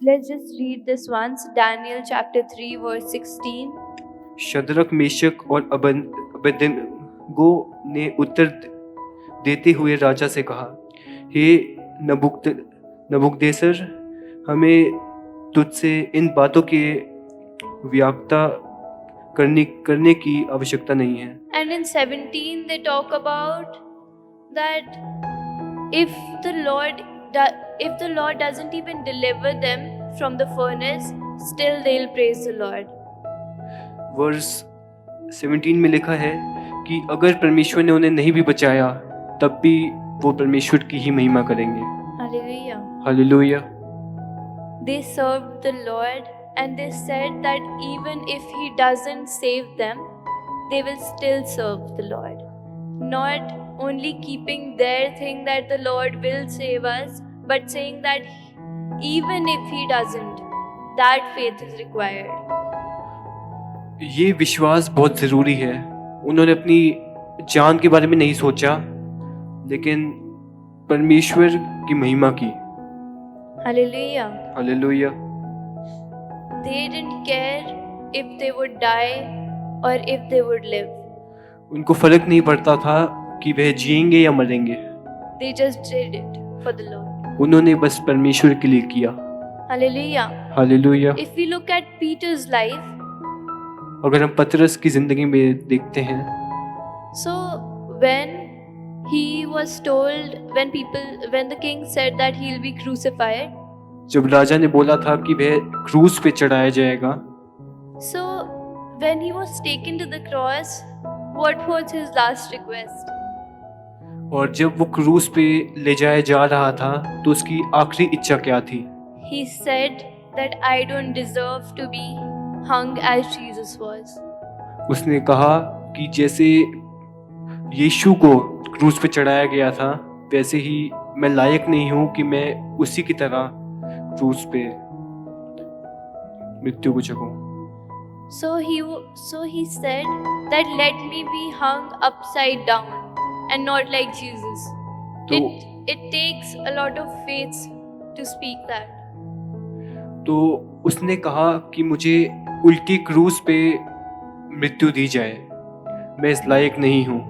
Let's just read this once. Daniel chapter 3 verse 16. Shadrach, Meshach और Abednego ने उत्तर देते हुए राजा से कहा, हे नबूकदनेस्सर, हमें तुझसे इन बातों की व्याख्या करने की आवश्यकता नहीं है। And in 17 they talk about that if the Lord doesn't even deliver them from the furnace, still they'll praise the Lord. Verse 17 में लिखा है कि अगर परमेश्वर ने उन्हें नहीं भी बचाया तब भी वो परमेश्वर की ही महिमा करेंगे। Hallelujah. Hallelujah. They served the Lord and they said that even if He doesn't save them, they will still serve the Lord. Not only keeping their thing that the Lord will save us, but saying that even if He doesn't, that faith is required. ये विश्वास बहुत ज़रूरी है। उन्होंने अपनी जान के बारे में नहीं सोचा, लेकिन परमेश्वर की महिमा की। Hallelujah. Hallelujah. They didn't care if they would die or if they would live. उनको फर्क नहीं पड़ता था कि वह जिएंगे या मरेंगे। They just did it for the Lord. उन्होंने बस परमेश्वर के लिए किया। Hallelujah. Hallelujah. If we look at Peter's life, अगर हम पतरस की जिंदगी में देखते हैं, so when he was told, when the king said that he'll be crucified, जब राजा ने बोला था कि वह क्रूस पे चढ़ाया जाएगा, so when he was taken to the cross, what was his last request? और जब वो क्रूस पे ले जाया जा रहा था तो उसकी आखिरी इच्छा क्या थी? He said that I don't deserve to be hung as Jesus was. उसने कहा कि जैसे यीशु को क्रूस पे चढ़ाया गया था, वैसे ही मैं लायक नहीं हूँ कि मैं उसी की तरह क्रूस पे मृत्यु को चखूं। So he said that let me be hung upside down and not like Jesus. तो It takes a lot of faith to speak that. तो उसने कहा कि मुझे उल्टी क्रूस पे मृत्यु दी जाए, मैं इस लायक नहीं हूँ।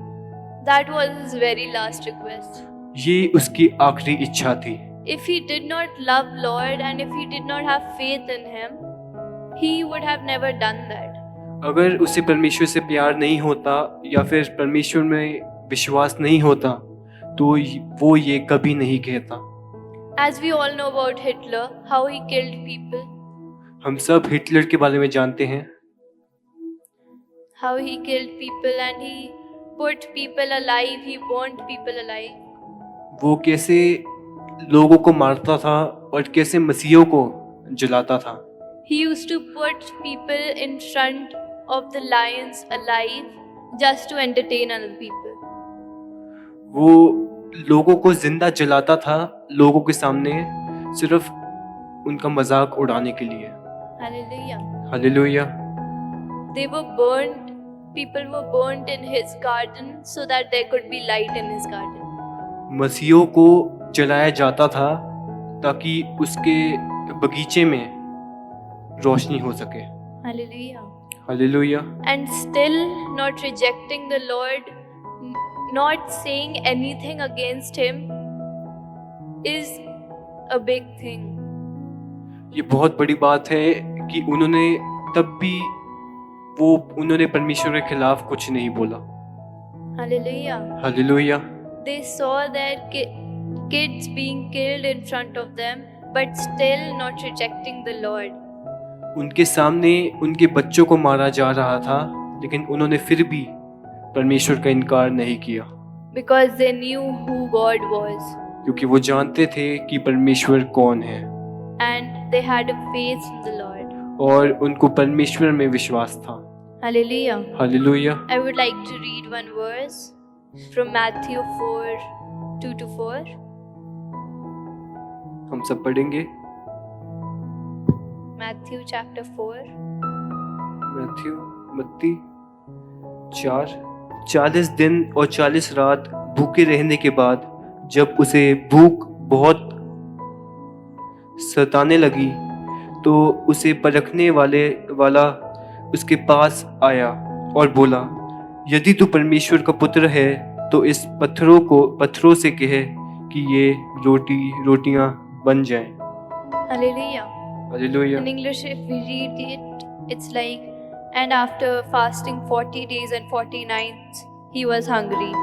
That was his very last request. ये उसकी आखिरी इच्छा थी। If he did not love Lord and if he did not have faith in Him, he would have never done that. अगर उसे परमेश्वर से प्यार नहीं होता या फिर परमेश्वर में विश्वास नहीं होता तो वो ये कभी नहीं कहता। As we all know about Hitler, how he killed people, हम सब हिटलर के बारे में जानते हैं, how he killed people and he put people alive, he burned people alive. वो कैसे लोगों को मारता था और कैसे मसीहों को जलाता था। He used to put people in front of the lions alive just to entertain other people. वो लोगों को जिंदा जलाता था लोगों के सामने, सिर्फ उनका मजाक उड़ाने के लिए। Hallelujah. Hallelujah. People were burnt in his garden so that there could be light in his garden. मसीहों को जलाया जाता था ताकि उसके बगीचे में रोशनी हो सके। Hallelujah. Hallelujah. And still not rejecting the Lord, not saying anything against Him is a big thing. ये बहुत बड़ी बात है कि उन्होंने परमेश्वर के खिलाफ कुछ नहीं बोला। Hallelujah. Hallelujah. They saw their kids being killed in front of them, but still not rejecting the Lord. उनके सामने उनके बच्चों को मारा जा रहा था, लेकिन उन्होंने फिर भी परमेश्वर का इनकार नहीं किया। Because they knew who God was. क्योंकि वो जानते थे कि परमेश्वर कौन है। And they had a faith in the Lord. और उनको परमेश्वर में विश्वास था। Hallelujah. Hallelujah. I would like to read one verse from Matthew 4:2-4. हम सब पढ़ेंगे Matthew chapter 4. मत्ती 40 दिन और 40 रात भूखे रहने के बाद जब उसे भूख बहुत सताने लगी तो उसे परखने वाला उसके पास आया और बोला, यदि तू परमेश्वर का पुत्र है तो इस पत्थरों से कहे कि ये रोटियां बन जाएं। Hallelujah. Hallelujah. In English, if we read it, it's like, and after fasting 40 days and 40 nights, he was hungry.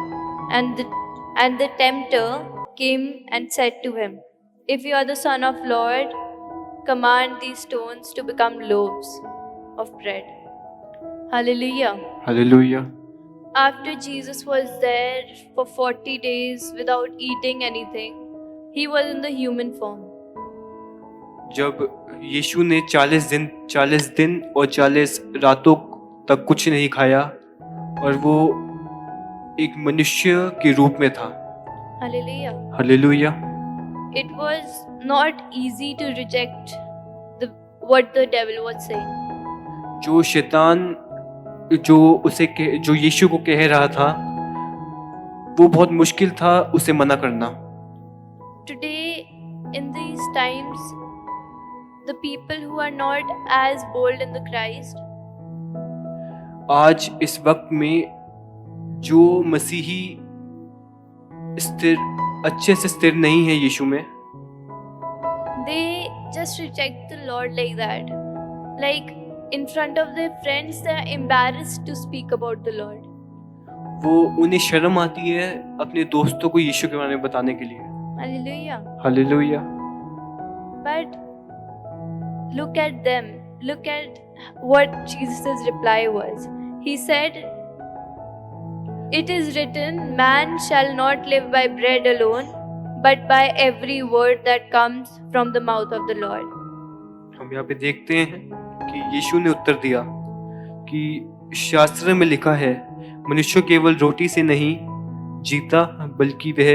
And the tempter came and said to him, if you are the Son of Lord, command these stones to become loaves of bread. Hallelujah. Hallelujah. After Jesus was there for 40 days without eating anything, he was in the human form. जब यीशु ने 40 दिन और 40 रातों तक कुछ नहीं खाया और वो एक मनुष्य के रूप में था। Hallelujah. Hallelujah. It was not easy to reject what the devil was saying. जो शैतान जो यीशु को कह रहा था, वो बहुत मुश्किल था उसे मना करना। Today, in these times, the people who are not as bold in the Christ, आज इस वक्त में जो मसीही अच्छे से स्थिर नहीं है यीशु में, they just reject the Lord like that. Like in front of their friends, they are embarrassed to speak about the Lord. वो उन्हें शर्म आती है अपने दोस्तों को यीशु के बारे में बताने के लिए। Hallelujah. Hallelujah. But look at them. Look at what Jesus' reply was. He said, it is written, man shall not live by bread alone, but by every word that comes from the mouth of the Lord. हम यहाँ पे देखते हैं कि यीशु ने उत्तर दिया कि शास्त्र में लिखा है, मनुष्य केवल रोटी से नहीं जीता बल्कि वह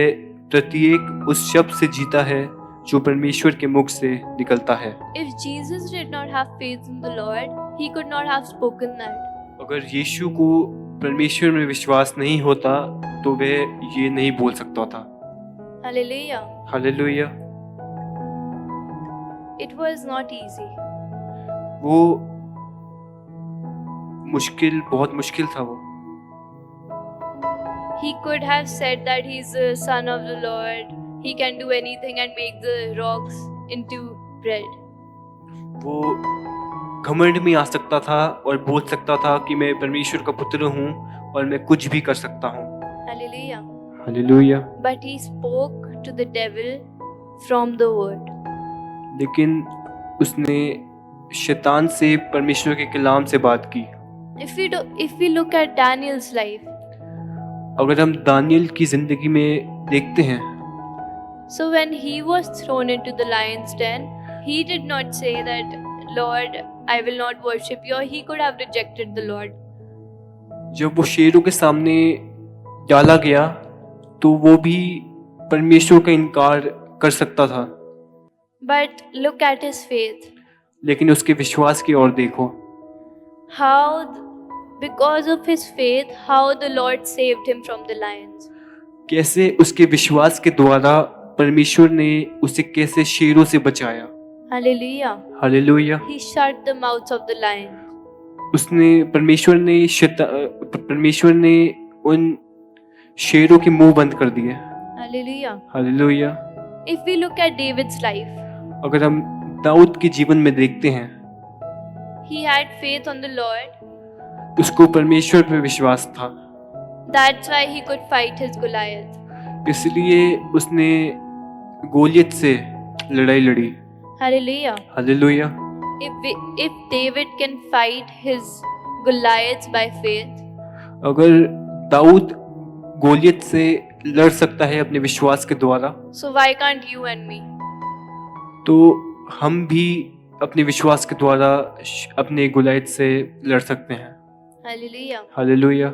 प्रत्येक उस शब्द से जीता है जो परमेश्वर के मुख से निकलता है। If Jesus did not have faith in the Lord, he could not have spoken that. अगर यीशु को परमेश्वर में विश्वास नहीं होता तो वह ये नहीं बोल सकता था। Hallelujah. Hallelujah. It was not easy. वो बहुत मुश्किल था वो। He could have said that he's the son of the Lord. He can do anything and make the rocks into bread. वो घमंड में आ सकता था और बोल सकता था कि मैं परमेश्वर का पुत्र हूँ और मैं कुछ भी कर सकता हूँ। Hallelujah. Hallelujah. But he spoke to the devil from the word. लेकिन उसने शैतान से परमेश्वर के कलाम से बात की। If we look at Daniel's life, अगर हम दानियल की जिंदगी में देखते हैं, so when he was thrown into the lion's den, he did not say that, Lord, I will not worship you, or he could have rejected the Lord. जब वो शेरों के सामने डाला गया तो वो भी परमेश्वर का इनकार कर सकता था। But look at his faith. लेकिन उसके विश्वास की ओर देखो। Because of his faith, how the Lord saved him from the lions. कैसे उसके विश्वास के द्वारा परमेश्वर ने उसे कैसे शेरों से बचाया। Hallelujah. Hallelujah. He shut the mouths of the lions. परमेश्वर ने उन शेरों के मुंह बंद कर दिए। Hallelujah. Hallelujah. If we look at David's life, अगर हम दाऊद के जीवन में देखते हैं, he had faith on the Lord. उसको परमेश्वर पे विश्वास था। That's why he could fight his Goliath. इसलिए उसने गोलियत से लड़ाई लड़ी। Hallelujah. Hallelujah. If David can fight his Goliaths by faith, अगर दाऊद गोलियत से लड़ सकता है अपने विश्वास के द्वारा, so why can't you and me? तो हम भी अपने विश्वास के द्वारा अपने गोलियत से लड़ सकते हैं। Hallelujah. हालेलुया।